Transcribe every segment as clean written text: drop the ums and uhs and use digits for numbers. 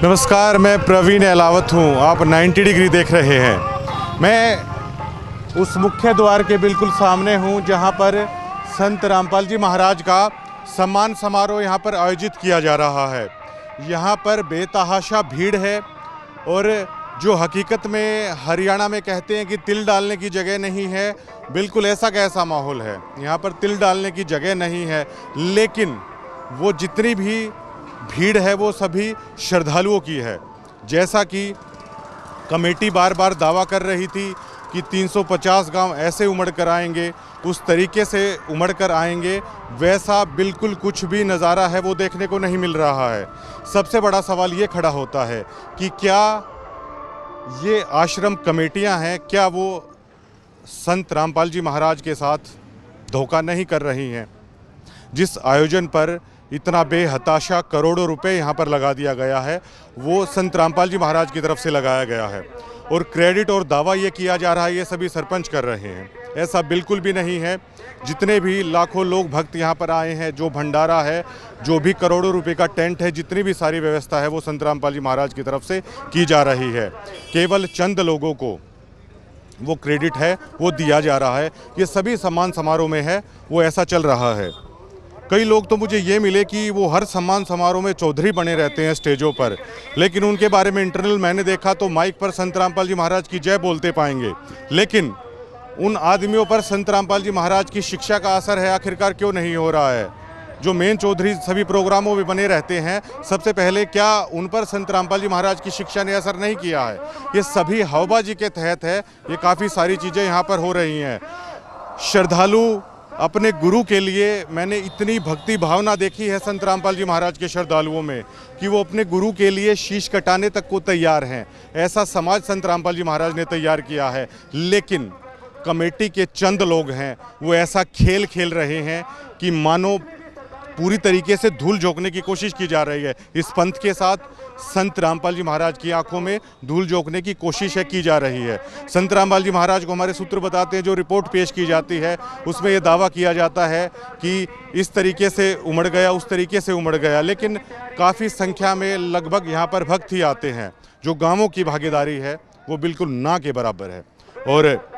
नमस्कार, मैं प्रवीण अहलावत हूँ। आप 90 डिग्री देख रहे हैं। मैं उस मुख्य द्वार के बिल्कुल सामने हूँ जहाँ पर संत रामपाल जी महाराज का सम्मान समारोह यहाँ पर आयोजित किया जा रहा है। यहाँ पर बेतहाशा भीड़ है और जो हकीकत में हरियाणा में कहते हैं कि तिल डालने की जगह नहीं है, बिल्कुल ऐसा कैसा माहौल है। यहाँ पर तिल डालने की जगह नहीं है, लेकिन वो जितनी भी भीड़ है वो सभी श्रद्धालुओं की है। जैसा कि कमेटी बार बार दावा कर रही थी कि 350 गांव ऐसे उमड़ कर आएंगे, उस तरीके से उमड़ कर आएंगे, वैसा बिल्कुल कुछ भी नज़ारा है वो देखने को नहीं मिल रहा है। सबसे बड़ा सवाल ये खड़ा होता है कि क्या ये आश्रम कमेटियां हैं, क्या वो संत रामपाल जी महाराज के साथ धोखा नहीं कर रही हैं? जिस आयोजन पर इतना बेहताशा करोड़ों रुपए यहाँ पर लगा दिया गया है, वो संत रामपाल जी महाराज की तरफ से लगाया गया है और क्रेडिट और दावा ये किया जा रहा है ये सभी सरपंच कर रहे हैं। ऐसा बिल्कुल भी नहीं है। जितने भी लाखों लोग भक्त यहाँ पर आए हैं, जो भंडारा है, जो भी करोड़ों रुपए का टेंट है, जितनी भी सारी व्यवस्था है वो संत रामपाल जी महाराज की तरफ से की जा रही है। केवल चंद लोगों को वो क्रेडिट है वो दिया जा रहा है। ये सभी सम्मान समारोह में है वो ऐसा चल रहा है। कई लोग तो मुझे ये मिले कि वो हर सम्मान समारोह में चौधरी बने रहते हैं स्टेजों पर, लेकिन उनके बारे में इंटरनल मैंने देखा तो माइक पर संत रामपाल जी महाराज की जय बोलते पाएंगे, लेकिन उन आदमियों पर संत रामपाल जी महाराज की शिक्षा का असर है आखिरकार क्यों नहीं हो रहा है? जो मेन चौधरी सभी प्रोग्रामों में बने रहते हैं, सबसे पहले क्या उन पर संत रामपाल जी महाराज की शिक्षा ने असर नहीं किया है? ये सभी हवाबाजी के तहत है। ये काफ़ी सारी चीज़ें यहाँ पर हो रही हैं। श्रद्धालु अपने गुरु के लिए, मैंने इतनी भक्ति भावना देखी है संत रामपाल जी महाराज के श्रद्धालुओं में कि वो अपने गुरु के लिए शीश कटाने तक को तैयार हैं। ऐसा समाज संत रामपाल जी महाराज ने तैयार किया है। लेकिन कमेटी के चंद लोग हैं वो ऐसा खेल खेल रहे हैं कि मानो पूरी तरीके से धूल झोंकने की कोशिश की जा रही है। इस पंथ के साथ संत रामपाल जी महाराज की आंखों में धूल झोंकने की कोशिश की जा रही है। संत रामपाल जी महाराज को हमारे सूत्र बताते हैं, जो रिपोर्ट पेश की जाती है उसमें ये दावा किया जाता है कि इस तरीके से उमड़ गया, उस तरीके से उमड़ गया, लेकिन काफ़ी संख्या में लगभग यहाँ पर भक्त ही आते हैं। जो गाँवों की भागीदारी है वो बिल्कुल ना के बराबर है। और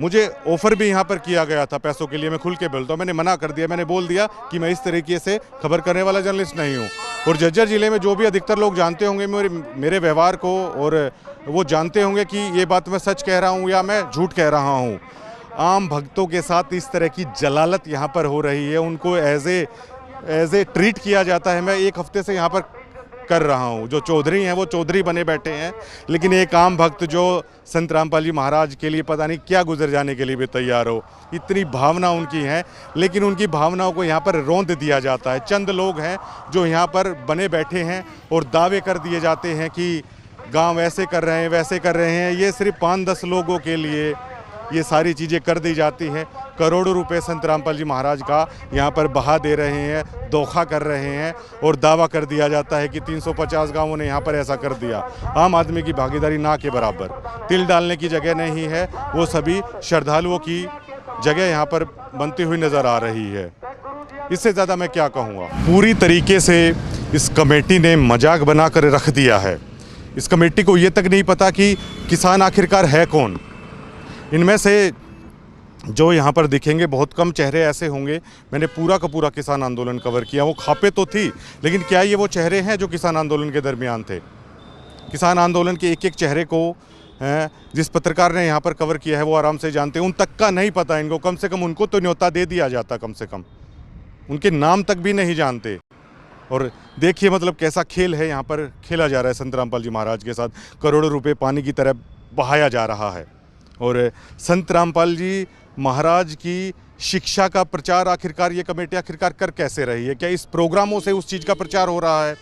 मुझे ऑफ़र भी यहाँ पर किया गया था पैसों के लिए, मैं खुल के बोलता हूँ, मैंने मना कर दिया। मैंने बोल दिया कि मैं इस तरीके से खबर करने वाला जर्नलिस्ट नहीं हूँ। और झज्जर ज़िले में जो भी अधिकतर लोग जानते होंगे मेरे व्यवहार को, और वो जानते होंगे कि ये बात मैं सच कह रहा हूँ या मैं झूठ कह रहा हूँ। आम भक्तों के साथ इस तरह की जलालत यहाँ पर हो रही है, उनको एज ए ट्रीट किया जाता है। मैं एक हफ्ते से यहाँ पर कर रहा हूँ। जो चौधरी हैं वो चौधरी बने बैठे हैं, लेकिन एक आम भक्त जो संत रामपाल जी महाराज के लिए पता नहीं क्या गुजर जाने के लिए भी तैयार हो, इतनी भावना उनकी है, लेकिन उनकी भावनाओं को यहाँ पर रौंद दिया जाता है। चंद लोग हैं जो यहाँ पर बने बैठे हैं और दावे कर दिए जाते हैं कि गांव ऐसे कर रहे हैं, वैसे कर रहे हैं। ये सिर्फ 5-10 लोगों के लिए ये सारी चीज़ें कर दी जाती हैं। करोड़ों रुपए संत रामपाल जी महाराज का यहाँ पर बहा दे रहे हैं, धोखा कर रहे हैं, और दावा कर दिया जाता है कि 350 गांवों ने यहाँ पर ऐसा कर दिया। आम आदमी की भागीदारी ना के बराबर। तिल डालने की जगह नहीं है, वो सभी श्रद्धालुओं की जगह यहाँ पर बनती हुई नज़र आ रही है। इससे ज़्यादा मैं क्या कहूँगा। पूरी तरीके से इस कमेटी ने मजाक बना कर रख दिया है। इस कमेटी को ये तक नहीं पता कि किसान आखिरकार है कौन। इनमें से जो यहाँ पर दिखेंगे बहुत कम चेहरे ऐसे होंगे। मैंने पूरा का पूरा किसान आंदोलन कवर किया। वो खापे तो थी, लेकिन क्या ये वो चेहरे हैं जो किसान आंदोलन के दरमियान थे? किसान आंदोलन के एक एक चेहरे को जिस पत्रकार ने यहाँ पर कवर किया है वो आराम से जानते हैं। उन तक का नहीं पता इनको। कम से कम उनको तो न्योता दे दिया जाता, कम से कम उनके नाम तक भी नहीं जानते। और देखिए मतलब कैसा खेल है यहाँ पर खेला जा रहा है संत रामपाल जी महाराज के साथ। करोड़ों रुपये पानी की तरह बहाया जा रहा है। और संत रामपाल जी महाराज की शिक्षा का प्रचार आखिरकार ये कमेटी आखिरकार कर कैसे रही है? क्या इस प्रोग्रामों से उस चीज़ का प्रचार हो रहा है?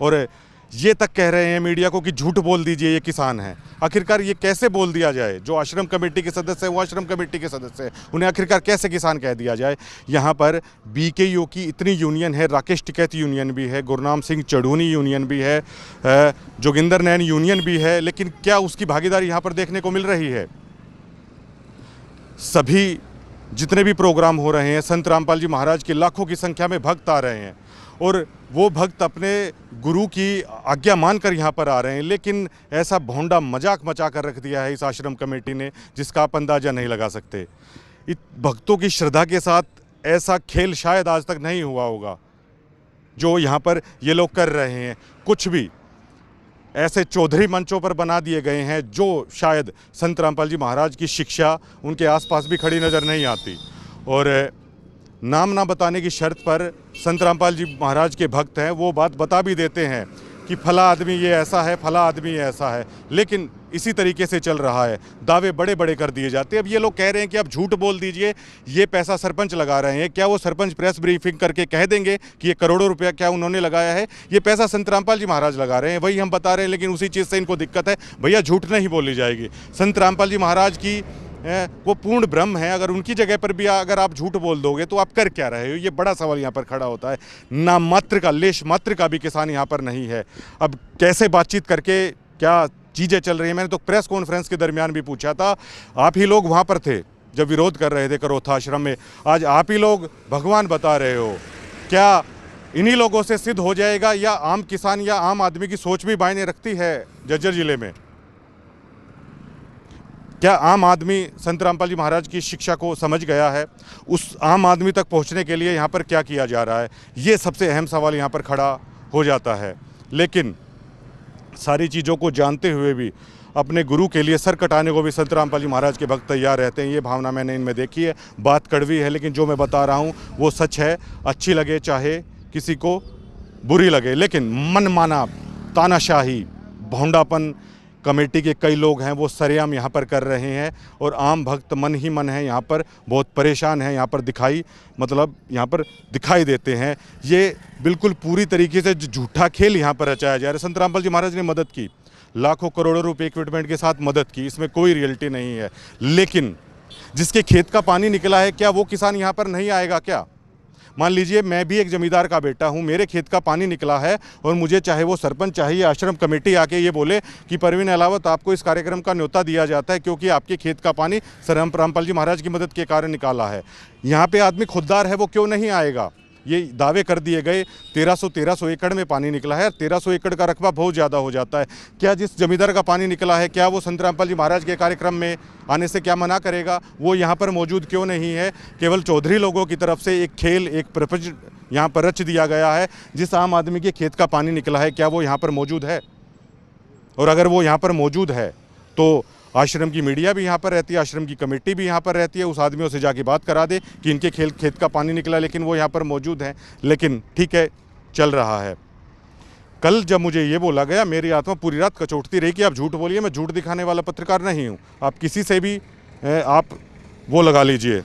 और ये तक कह रहे हैं मीडिया को कि झूठ बोल दीजिए, ये किसान हैं। आखिरकार ये कैसे बोल दिया जाए? जो आश्रम कमेटी के सदस्य हैं वो आश्रम कमेटी के सदस्य हैं, उन्हें आखिरकार कैसे किसान कह दिया जाए? यहाँ पर बीकेयू की इतनी यूनियन है, राकेश टिकैत यूनियन भी है, गुरनाम सिंह चढ़ूनी यूनियन भी है, जोगिंदर नैन यूनियन भी है, लेकिन क्या उसकी भागीदारी यहाँ पर देखने को मिल रही है? सभी जितने भी प्रोग्राम हो रहे हैं, संत रामपाल जी महाराज के लाखों की संख्या में भक्त आ रहे हैं और वो भक्त अपने गुरु की आज्ञा मानकर यहाँ पर आ रहे हैं, लेकिन ऐसा भोंडा मजाक मचा कर रख दिया है इस आश्रम कमेटी ने जिसका आप अंदाज़ा नहीं लगा सकते। इत भक्तों की श्रद्धा के साथ ऐसा खेल शायद आज तक नहीं हुआ होगा जो यहाँ पर ये लोग कर रहे हैं। कुछ भी ऐसे चौधरी मंचों पर बना दिए गए हैं जो शायद संत रामपाल जी महाराज की शिक्षा उनके आसपास भी खड़ी नज़र नहीं आती। और नाम ना बताने की शर्त पर संत रामपाल जी महाराज के भक्त हैं, वो बात बता भी देते हैं कि फला आदमी ये ऐसा है, फला आदमी ये ऐसा है, लेकिन इसी तरीके से चल रहा है। दावे बड़े बड़े कर दिए जाते हैं। अब ये लोग कह रहे हैं कि आप झूठ बोल दीजिए, ये पैसा सरपंच लगा रहे हैं। क्या वो सरपंच प्रेस ब्रीफिंग करके कह देंगे कि ये करोड़ों रुपया क्या उन्होंने लगाया है? ये पैसा संत रामपाल जी महाराज लगा रहे हैं, वही हम बता रहे हैं, लेकिन उसी चीज़ से इनको दिक्कत है। भैया झूठ नहीं बोली जाएगी। संत रामपाल जी महाराज की वो पूर्ण ब्रह्म है। अगर उनकी जगह पर भी अगर आप झूठ बोल दोगे तो आप कर क्या रहे हो? ये बड़ा सवाल यहाँ पर खड़ा होता है। नाम मात्र का, लेश मात्र का भी किसान यहाँ पर नहीं है। अब कैसे बातचीत करके क्या चीज़ें चल रही हैं? मैंने तो प्रेस कॉन्फ्रेंस के दरमियान भी पूछा था, आप ही लोग वहाँ पर थे जब विरोध कर रहे थे करोथा आश्रम में, आज आप ही लोग भगवान बता रहे हो। क्या इन्हीं लोगों से सिद्ध हो जाएगा या आम किसान या आम आदमी की सोच भी मायने रखती है झज्जर जिले में? क्या आम आदमी संत रामपाल जी महाराज की शिक्षा को समझ गया है? उस आम आदमी तक पहुंचने के लिए यहाँ पर क्या किया जा रहा है? ये सबसे अहम सवाल यहाँ पर खड़ा हो जाता है। लेकिन सारी चीज़ों को जानते हुए भी अपने गुरु के लिए सर कटाने को भी संत रामपाल जी महाराज के भक्त तैयार रहते हैं। ये भावना मैंने इनमें देखी है। बात कड़वी है, लेकिन जो मैं बता रहा हूँ वो सच है। अच्छी लगे चाहे किसी को बुरी लगे, लेकिन मनमाना तानाशाही भोंडापन कमेटी के कई लोग हैं वो सरेआम यहाँ पर कर रहे हैं। और आम भक्त मन ही मन है यहाँ पर बहुत परेशान है। यहाँ पर दिखाई देते हैं। ये बिल्कुल पूरी तरीके से झूठा खेल यहाँ पर रचाया जा रहा है। संत रामपाल जी महाराज ने मदद की, लाखों करोड़ों रुपए इक्विपमेंट के साथ मदद की, इसमें कोई रियलिटी नहीं है। लेकिन जिसके खेत का पानी निकला है, क्या वो किसान यहाँ पर नहीं आएगा क्या? मान लीजिए मैं भी एक जमींदार का बेटा हूँ, मेरे खेत का पानी निकला है और मुझे चाहे वो सरपंच चाहे या आश्रम कमेटी आके ये बोले कि परवीन अहलावत आपको इस कार्यक्रम का न्योता दिया जाता है क्योंकि आपके खेत का पानी संत रामपाल जी महाराज की मदद के कारण निकाला है। यहाँ पे आदमी खुददार है, वो क्यों नहीं आएगा? ये दावे कर दिए गए 1300 एकड़ में पानी निकला है। 1300 एकड़ का रकबा बहुत ज़्यादा हो जाता है। क्या जिस जमींदार का पानी निकला है, क्या वो संत रामपाल जी महाराज के कार्यक्रम में आने से क्या मना करेगा? वो यहाँ पर मौजूद क्यों नहीं है? केवल चौधरी लोगों की तरफ से एक खेल, एक प्रपंच यहाँ पर रच दिया गया है। जिस आम आदमी के खेत का पानी निकला है, क्या वो यहाँ पर मौजूद है? और अगर वो यहाँ पर मौजूद है तो आश्रम की मीडिया भी यहाँ पर रहती है, आश्रम की कमेटी भी यहाँ पर रहती है। उस आदमियों से जाके बात करा दे कि इनके खेत का पानी निकला, लेकिन वो यहाँ पर मौजूद हैं। लेकिन ठीक है, चल रहा है। कल जब मुझे ये बोला गया, मेरी आत्मा पूरी रात कचोटती रही कि आप झूठ बोलिए। मैं झूठ दिखाने वाला पत्रकार नहीं हूँ। आप किसी से भी आप वो लगा लीजिए।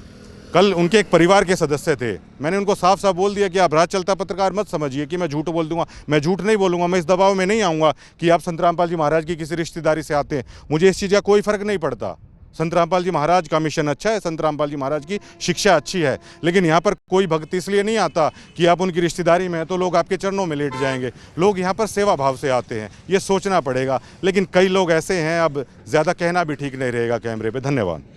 कल उनके एक परिवार के सदस्य थे, मैंने उनको साफ साफ बोल दिया कि आप राज चलता पत्रकार मत समझिए कि मैं झूठ बोल दूंगा। मैं झूठ नहीं बोलूंगा। मैं इस दबाव में नहीं आऊँगा कि आप संत रामपाल जी महाराज की किसी रिश्तेदारी से आते हैं। मुझे इस चीज़ का कोई फ़र्क नहीं पड़ता। संत रामपाल जी महाराज का मिशन अच्छा है, संत रामपाल जी महाराज की शिक्षा अच्छी है, लेकिन यहाँ पर कोई भक्त इसलिए नहीं आता कि आप उनकी रिश्तेदारी में हैं तो लोग आपके चरणों में लेट जाएंगे। लोग यहाँ पर सेवा भाव से आते हैं, ये सोचना पड़ेगा। लेकिन कई लोग ऐसे हैं, अब ज़्यादा कहना भी ठीक नहीं रहेगा कैमरे पे। धन्यवाद।